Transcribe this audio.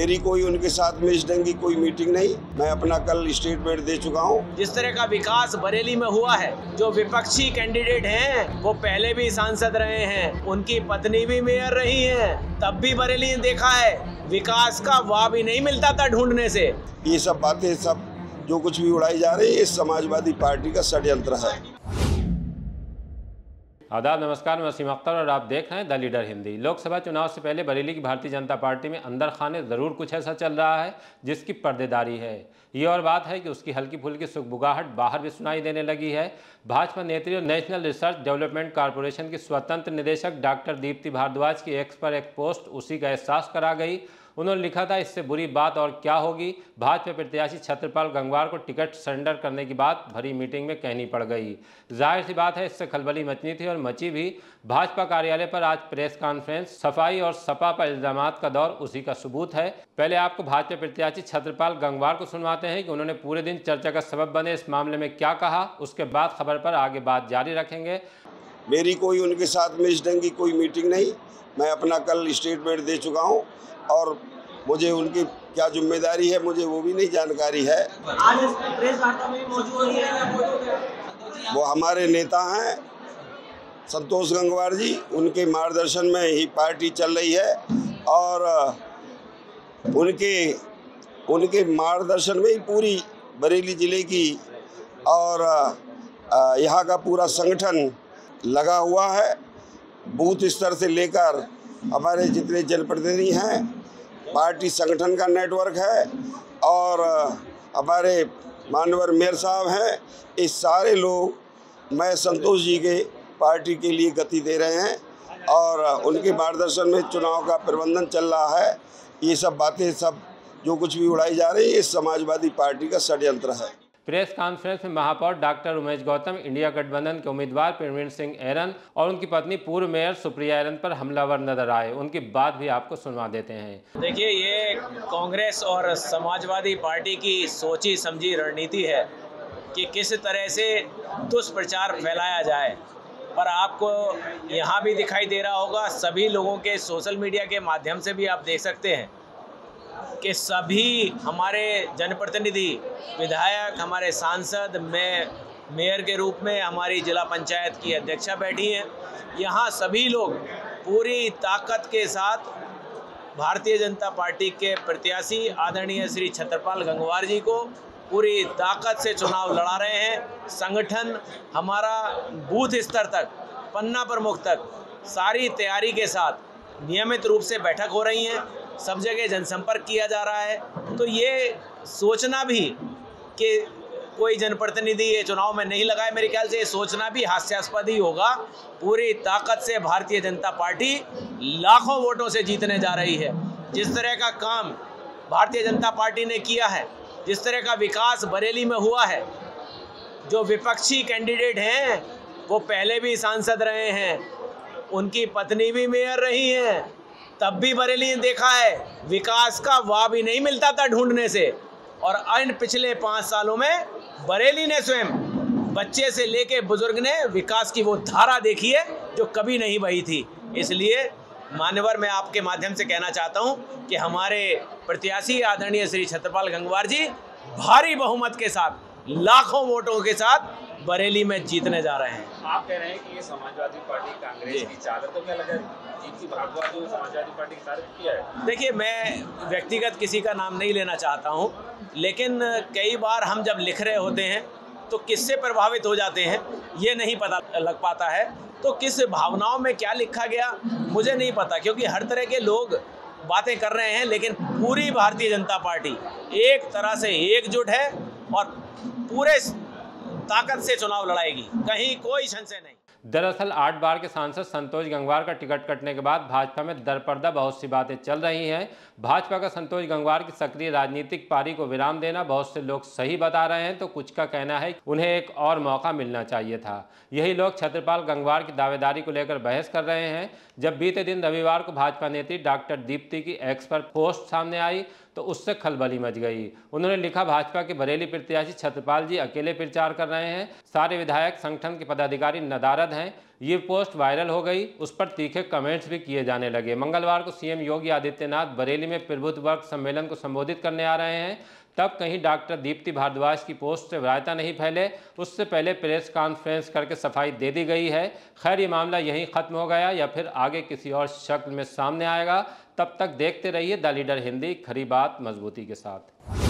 मेरी कोई उनके साथ में इस ढंग की कोई मीटिंग नहीं। मैं अपना कल स्टेटमेंट दे चुका हूँ। जिस तरह का विकास बरेली में हुआ है, जो विपक्षी कैंडिडेट हैं वो पहले भी सांसद रहे हैं, उनकी पत्नी भी मेयर रही है, तब भी बरेली ने देखा है विकास का वाह भी नहीं मिलता था ढूंढने से। ये सब बातें सब जो कुछ भी उड़ाई जा रही है, ये समाजवादी पार्टी का षड्यंत्र है। आदाब, नमस्कार। मैं वसीम अख्तर और आप देख रहे हैं द लीडर हिंदी। लोकसभा चुनाव से पहले बरेली की भारतीय जनता पार्टी में अंदर खाने ज़रूर कुछ ऐसा चल रहा है जिसकी पर्देदारी है। ये और बात है कि उसकी हल्की फुल्की सुगबुगाहट बाहर भी सुनाई देने लगी है। भाजपा नेत्री और नेशनल रिसर्च डेवलपमेंट कॉरपोरेशन की स्वतंत्र निदेशक डॉक्टर दीप्ति भारद्वाज की एक्स पर एक पोस्ट उसी का एहसास करा गई। उन्होंने लिखा था, इससे बुरी बात और क्या होगी। भाजपा प्रत्याशी छत्रपाल गंगवार को टिकट सरेंडर करने की बात भरी मीटिंग में कहनी पड़ गई। जाहिर सी बात है, इससे खलबली मचनी थी और मची भी। भाजपा कार्यालय पर आज प्रेस कॉन्फ्रेंस, सफाई और सपा पर इल्जामात का दौर उसी का सबूत है। पहले आपको भाजपा प्रत्याशी छत्रपाल गंगवार को सुनवाते हैं कि उन्होंने पूरे दिन चर्चा का सबब बने इस मामले में क्या कहा। उसके बाद खबर पर आगे बात जारी रखेंगे। मेरी कोई उनके साथ में इस ढंग की कोई मीटिंग नहीं। मैं अपना कल स्टेटमेंट दे चुका हूँ और मुझे उनकी क्या जिम्मेदारी है मुझे वो भी नहीं जानकारी है। आज इस प्रेस वार्ता में मौजूद है, वो हमारे नेता हैं संतोष गंगवार जी, उनके मार्गदर्शन में ही पार्टी चल रही है और उनके मार्गदर्शन में ही पूरी बरेली ज़िले की और यहाँ का पूरा संगठन लगा हुआ है। बूथ स्तर से लेकर हमारे जितने जनप्रतिनिधि हैं, पार्टी संगठन का नेटवर्क है और हमारे मानवर मेयर साहब हैं, इस सारे लोग मैं संतोष जी के पार्टी के लिए गति दे रहे हैं और उनके मार्गदर्शन में चुनाव का प्रबंधन चल रहा है। ये सब बातें सब जो कुछ भी उड़ाई जा रही है, ये समाजवादी पार्टी का षड्यंत्र है। प्रेस कॉन्फ्रेंस में महापौर डॉक्टर उमेश गौतम, इंडिया गठबंधन के उम्मीदवार प्रवीण सिंह एरन और उनकी पत्नी पूर्व मेयर सुप्रिया एरन पर हमलावर नजर आए। उनकी बात भी आपको सुनवा देते हैं। देखिए, ये कांग्रेस और समाजवादी पार्टी की सोची समझी रणनीति है कि किस तरह से दुष्प्रचार फैलाया जाए। पर आपको यहाँ भी दिखाई दे रहा होगा, सभी लोगों के सोशल मीडिया के माध्यम से भी आप देख सकते हैं कि सभी हमारे जनप्रतिनिधि, विधायक, हमारे सांसद, मेयर के रूप में हमारी जिला पंचायत की अध्यक्षा बैठी हैं। यहाँ सभी लोग पूरी ताकत के साथ भारतीय जनता पार्टी के प्रत्याशी आदरणीय श्री छत्रपाल गंगवार जी को पूरी ताकत से चुनाव लड़ा रहे हैं। संगठन हमारा बूथ स्तर तक, पन्ना प्रमुख तक सारी तैयारी के साथ नियमित रूप से बैठक हो रही हैं। सब जगह जनसंपर्क किया जा रहा है। तो ये सोचना भी कि कोई जनप्रतिनिधि ये चुनाव में नहीं लगा है, मेरे ख्याल से ये सोचना भी हास्यास्पद ही होगा। पूरी ताकत से भारतीय जनता पार्टी लाखों वोटों से जीतने जा रही है। जिस तरह का काम भारतीय जनता पार्टी ने किया है, जिस तरह का विकास बरेली में हुआ है, जो विपक्षी कैंडिडेट हैं वो पहले भी सांसद रहे हैं, उनकी पत्नी भी मेयर रही हैं, तब भी बरेली ने देखा है विकास का वाह भी नहीं मिलता था ढूंढने से। और इन पिछले 5 सालों में बरेली ने स्वयं, बच्चे से लेके बुजुर्ग ने विकास की वो धारा देखी है जो कभी नहीं बही थी। इसलिए मान्यवर, मैं आपके माध्यम से कहना चाहता हूं कि हमारे प्रत्याशी आदरणीय श्री छत्रपाल गंगवार जी भारी बहुमत के साथ, लाखों वोटों के साथ बरेली में जीतने जा रहे हैं। आप कह रहे हैं कि ये समाजवादी पार्टी कांग्रेस की चाल है, तो क्या लगा दीप्ति भारद्वाज जो समाजवादी पार्टी की तारीफ किया है? देखिए, मैं व्यक्तिगत किसी का नाम नहीं लेना चाहता हूं, लेकिन कई बार हम जब लिख रहे होते हैं तो किससे प्रभावित हो जाते हैं ये नहीं पता लग पाता है। तो किस भावनाओं में क्या लिखा गया मुझे नहीं पता, क्योंकि हर तरह के लोग बातें कर रहे हैं। लेकिन पूरी भारतीय जनता पार्टी एक तरह से एकजुट है और पूरे ताकत से चुनाव लड़ाएगी, कहीं कोई संशय नहीं। दरअसल 8 बार के सांसद संतोष गंगवार का टिकट कटने के बाद भाजपा में दरपर्दा बहुत सी बातें चल रही हैं। भाजपा का संतोष गंगवार की सक्रिय राजनीतिक पारी को विराम देना बहुत से लोग सही बता रहे हैं, तो कुछ का कहना है उन्हें एक और मौका मिलना चाहिए था। यही लोग छत्रपाल गंगवार की दावेदारी को लेकर बहस कर रहे हैं। जब बीते दिन रविवार को भाजपा नेत्री डॉक्टर दीप्ति की एक्स पर पोस्ट सामने आई तो उससे खलबली मच गई। उन्होंने लिखा, भाजपा के बरेली प्रत्याशी छत्रपाल जी अकेले प्रचार कर रहे हैं, सारे विधायक, संगठन के पदाधिकारी नदारद नाराज़ हैं। ये पोस्ट वायरल हो गई, उस पर तीखे कमेंट्स भी किए जाने लगे। मंगलवार को सीएम योगी आदित्यनाथ बरेली में प्रबुद्ध वर्ग सम्मेलन को संबोधित करने आ रहे हैं, तब कहीं डॉक्टर दीप्ति भारद्वाज की पोस्ट से रायता नहीं फैले, उससे पहले प्रेस कॉन्फ्रेंस करके सफाई दे दी गई है। खैर, ये मामला यहीं ख़त्म हो गया या फिर आगे किसी और शक्ल में सामने आएगा। तब तक देखते रहिए द लीडर हिंदी, खरी बात मजबूती के साथ।